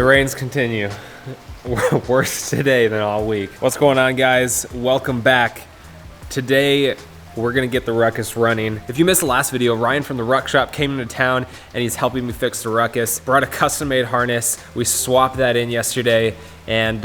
rains continue. Worse today than all week. What's going on, guys? Welcome back. Today, we're gonna get the Ruckus running. If you missed the last video, Ryan from the Ruck Shop came into town and he's helping me fix the Ruckus. Brought a custom-made harness. We swapped that in yesterday and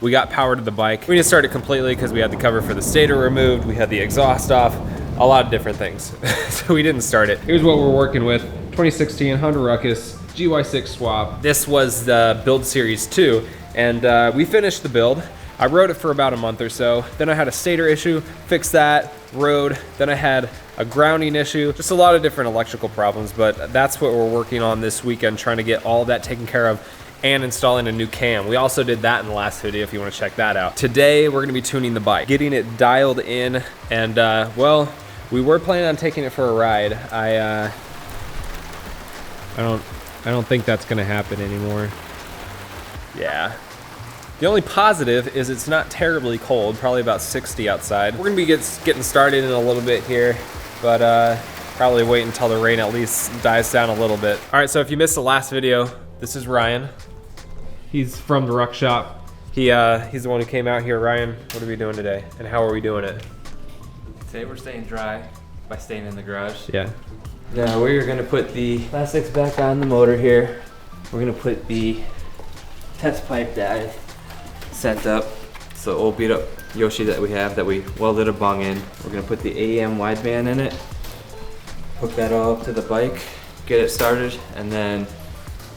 we got power to the bike. We didn't start it completely because we had the cover for the stator removed. We had the exhaust off, a lot of different things. So we didn't start it. Here's what we're working with. 2016 Honda Ruckus, GY6 swap. This was the build series 2 and we finished the build. I rode it for about a month or so. Then I had a stator issue, fixed that, rode. Then I had a grounding issue, just a lot of different electrical problems, but that's what we're working on this weekend, trying to get all of that taken care of and installing a new cam. We also did that in the last video if you want to check that out. Today, we're gonna be tuning the bike, getting it dialed in, and well, we were planning on taking it for a ride. I don't think that's gonna happen anymore. Yeah. The only positive is it's not terribly cold, probably about 60 outside. We're gonna be getting started in a little bit here, but probably wait until the rain at least dies down a little bit. All right, so if you missed the last video, this is Ryan. He's from the Ruck Shop. He's the one who came out here. Ryan, what are we doing today? And how are we doing it? Today we're staying dry by staying in the garage. Yeah. Now we're gonna put the plastics back on the motor here. We're gonna put the test pipe that I sent up, so old beat up Yoshi that we have that we welded a bung in. We're gonna put the AEM wideband in it, hook that all up to the bike, get it started, and then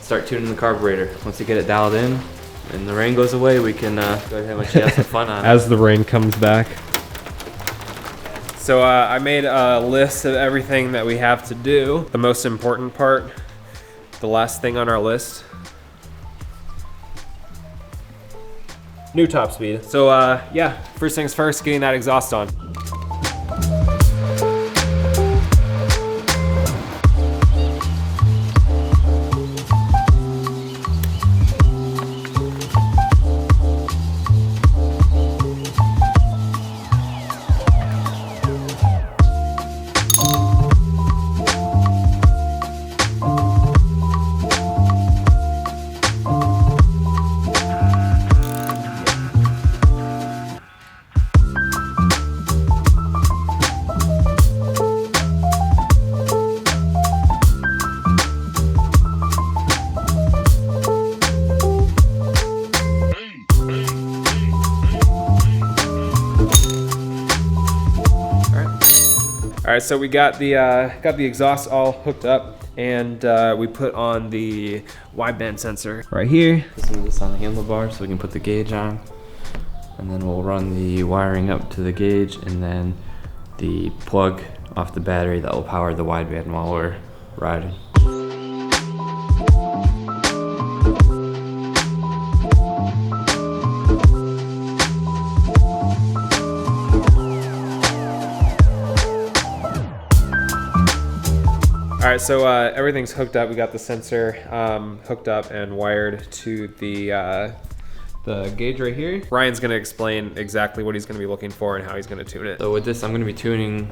start tuning the carburetor. Once we get it dialed in and the rain goes away, we can go ahead and have some fun on it. As the rain comes back. So I made a list of everything that we have to do. The most important part, the last thing on our list, new top speed. So yeah, first things first, getting that exhaust on. All right, so we got the exhaust all hooked up, and we put on the wideband sensor right here. Put this on the handlebar so we can put the gauge on, and then we'll run the wiring up to the gauge, and then the plug off the battery that will power the wideband while we're riding. All right, so everything's hooked up. We got the sensor hooked up and wired to the gauge right here. Ryan's gonna explain exactly what he's gonna be looking for and how he's gonna tune it. So with this, I'm gonna be tuning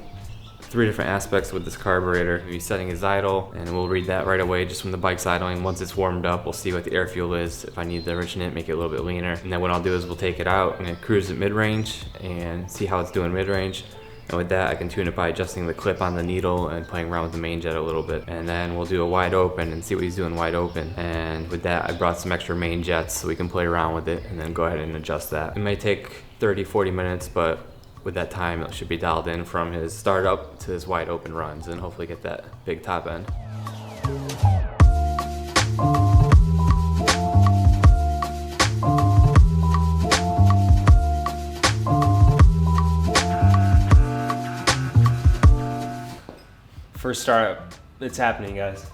3 different aspects with this carburetor. We'll be setting his idle, and we'll read that right away just from the bike's idling. Once it's warmed up, we'll see what the air fuel is. If I need to enrichen it, make it a little bit leaner. And then what I'll do is we'll take it out and cruise it mid-range and see how it's doing mid-range. And with that, I can tune it by adjusting the clip on the needle and playing around with the main jet a little bit. And then we'll do a wide open and see what he's doing wide open. And with that, I brought some extra main jets so we can play around with it and then go ahead and adjust that. It may take 30, 40 minutes, but with that time, it should be dialed in from his startup to his wide open runs and hopefully get that big top end. First startup, it's happening, guys.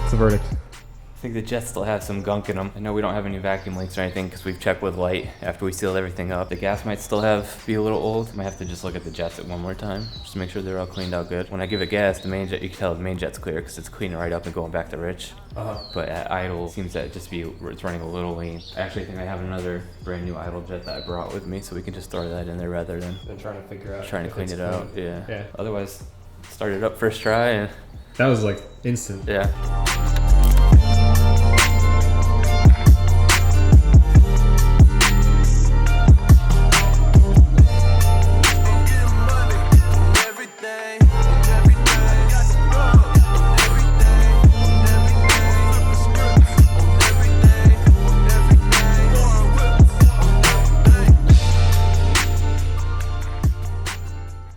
What's the verdict? I think the jets still have some gunk in them. I know we don't have any vacuum leaks or anything because we've checked with light after we sealed everything up. The gas might still be a little old. Might have to just look at the jets one more time just to make sure they're all cleaned out good. When I give it gas, the main jet, you can tell the main jet's clear because it's cleaning right up and going back to rich. But at idle, it seems that it's running a little lean. I actually think I have another brand new idle jet that I brought with me, so we can just throw that in there rather than trying to figure out. Trying to clean it out. Yeah. Otherwise, start it up first try and. That was like instant. Yeah.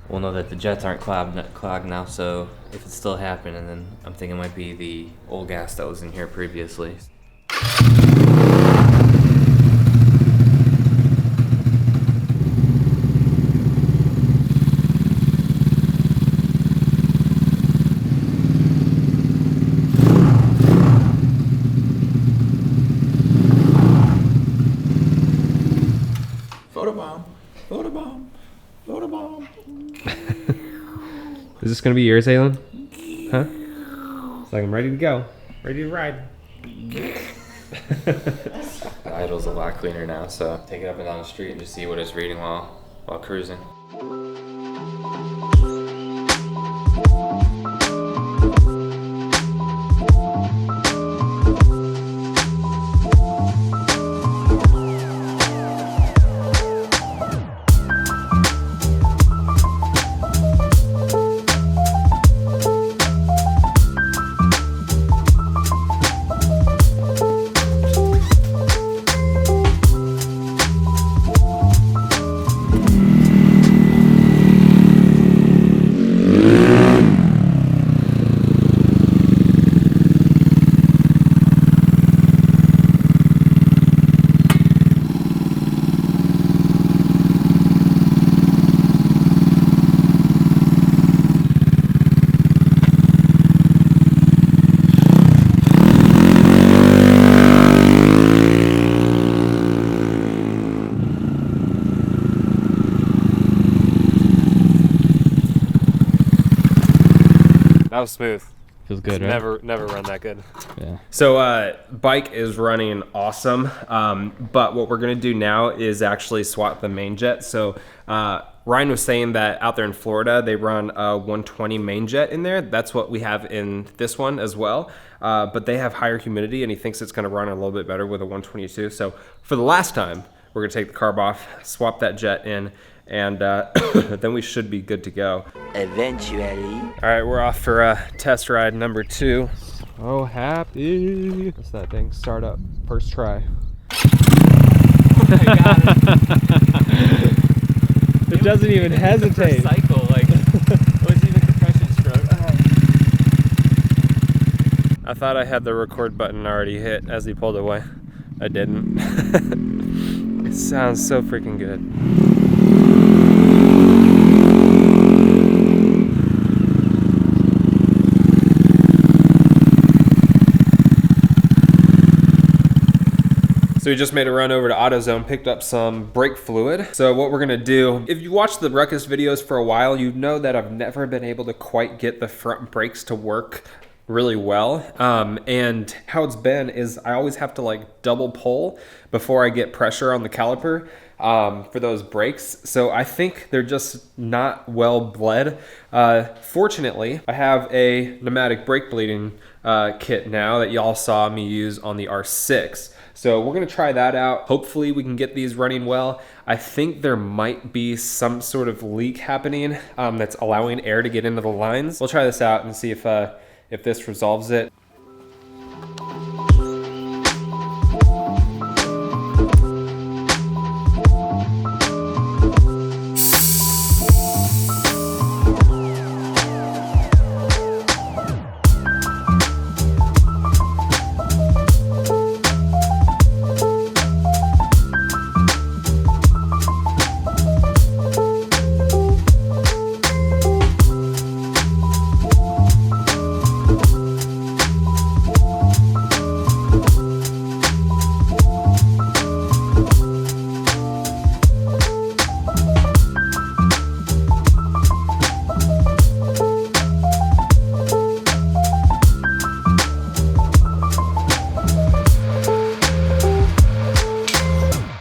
We'll know that the jets aren't clogged now, so if it's still happening, then I'm thinking it might be the old gas that was in here previously. Photobomb, photobomb, photobomb. Is this gonna be yours, Alan? Huh? It's like I'm ready to go. Ready to ride. The idle's a lot cleaner now, so take it up and down the street and just see what it's reading while cruising. That was smooth. Feels good, right? Never run that good. Yeah. So bike is running awesome, but what we're gonna do now is actually swap the main jet. So Ryan was saying that out there in Florida, they run a 120 main jet in there. That's what we have in this one as well, but they have higher humidity and he thinks it's gonna run a little bit better with a 122. So for the last time, we're gonna take the carb off, swap that jet in, and then we should be good to go. Eventually. All right, we're off for test ride number 2. Oh, happy. What's that thing? Start up. First try. It doesn't even hesitate. Cycle, like, it wasn't even compression stroke. I thought I had the record button already hit as he pulled away. I didn't. It sounds so freaking good. So we just made a run over to AutoZone, picked up some brake fluid. So what we're gonna do, if you watch the Ruckus videos for a while, you know that I've never been able to quite get the front brakes to work really well. And how it's been is I always have to like double pull before I get pressure on the caliper for those brakes. So I think they're just not well bled. Fortunately, I have a pneumatic brake bleeding kit now that y'all saw me use on the R6. So we're gonna try that out. Hopefully we can get these running well. I think there might be some sort of leak happening that's allowing air to get into the lines. We'll try this out and see if this resolves it.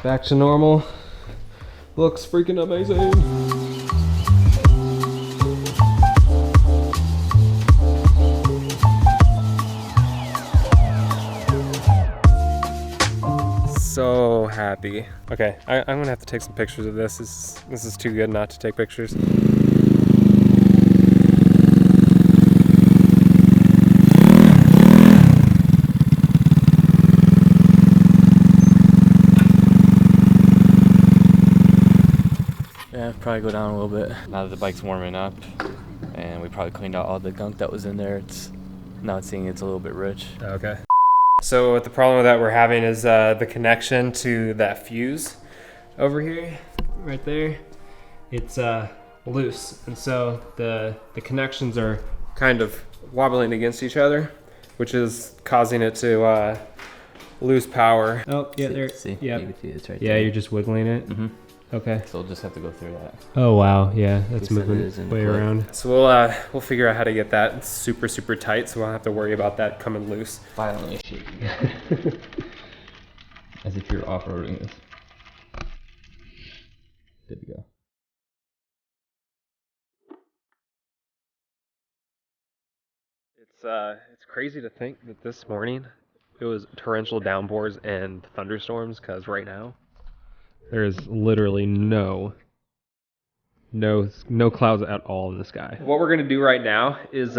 Back to normal. Looks freaking amazing. So happy. Okay, I'm gonna have to take some pictures of this. This is too good not to take pictures. Yeah, probably go down a little bit. Now that the bike's warming up and we probably cleaned out all the gunk that was in there, it's seeing it's a little bit rich. Okay. So the problem with that we're having is the connection to that fuse over here, right there, it's loose. And so the connections are kind of wobbling against each other, which is causing it to lose power. Oh, yeah, there. See, yeah. you can see it's right yeah, there. you're just wiggling it. Mm-hmm. Okay. So we'll just have to go through that. Oh wow, yeah, that's Looks like it moving is in way play. around. So we'll figure out how to get that super tight, so we won't have to worry about that coming loose. Violently shaking. As if you're off-roading this. Good to go. It's crazy to think that this morning it was torrential downpours and thunderstorms, because right now there is literally no clouds at all in the sky. What we're gonna do right now is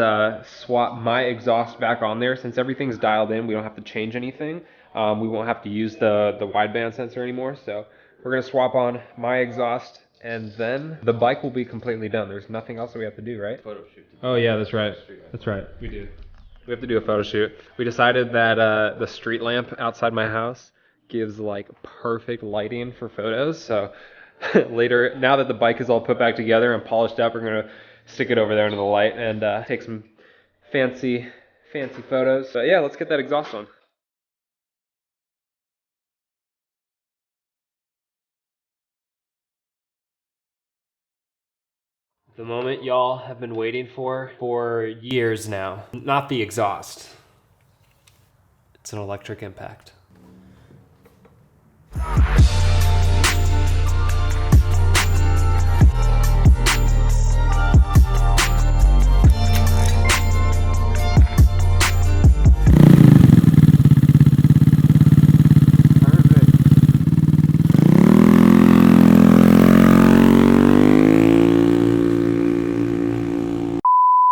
swap my exhaust back on there. Since everything's dialed in, we don't have to change anything. We won't have to use the wideband sensor anymore. So we're gonna swap on my exhaust, and then the bike will be completely done. There's nothing else that we have to do, right? Photo shoot. Oh yeah, that's right. That's right. We do. We have to do a photo shoot. We decided that the street lamp outside my house gives like perfect lighting for photos. So later, now that the bike is all put back together and polished up, we're gonna stick it over there under the light and take some fancy photos. So yeah, let's get that exhaust on. The moment y'all have been waiting for years now. Not the exhaust. It's an electric impact.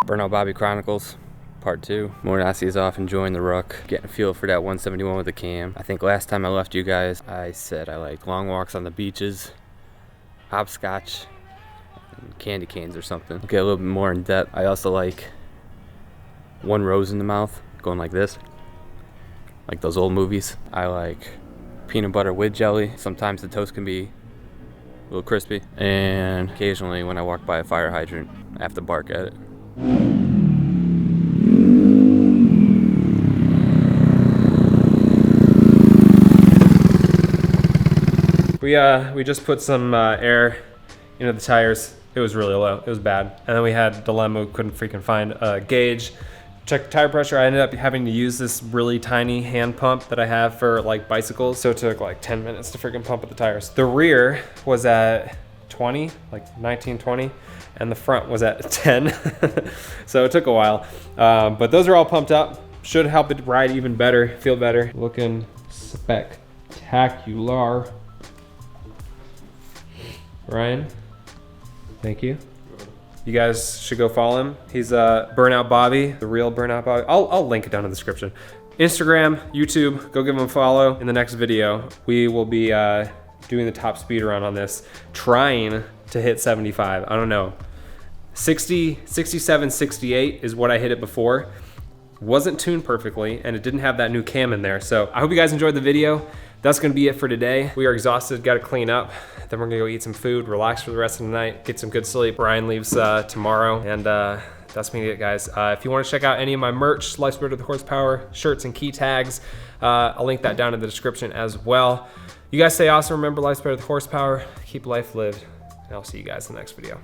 Burnout Bobby Chronicles, Part 2. Motonosity is off enjoying the ruck, getting a feel for that 171 with the cam. I think last time I left you guys, I said I like long walks on the beaches, hopscotch, and candy canes or something. Get a little bit more in depth. I also like one rose in the mouth, going like this, like those old movies. I like peanut butter with jelly. Sometimes the toast can be a little crispy. And occasionally when I walk by a fire hydrant, I have to bark at it. We just put some air into the tires. It was really low. It was bad. And then we had a dilemma. We couldn't freaking find a gauge. Check tire pressure. I ended up having to use this really tiny hand pump that I have for like bicycles. So it took like 10 minutes to freaking pump at the tires. The rear was at 20, like 19, 20. And the front was at 10. So it took a while. But those are all pumped up. Should help it ride even better, feel better. Looking spectacular. Ryan, thank you. You guys should go follow him. He's Burnout Bobby, the real Burnout Bobby. I'll link it down in the description. Instagram, YouTube, go give him a follow. In the next video, we will be doing the top speed run on this, trying to hit 75. I don't know. 60, 67, 68 is what I hit it before. Wasn't tuned perfectly, and it didn't have that new cam in there. So I hope you guys enjoyed the video. That's gonna be it for today. We are exhausted, gotta clean up. Then we're gonna go eat some food, relax for the rest of the night, get some good sleep. Brian leaves tomorrow, and that's me, guys. If you wanna check out any of my merch, Life Spirit of the Horsepower, shirts and key tags, I'll link that down in the description as well. You guys stay awesome. Remember, Life Spirit of the Horsepower, keep life lived, and I'll see you guys in the next video.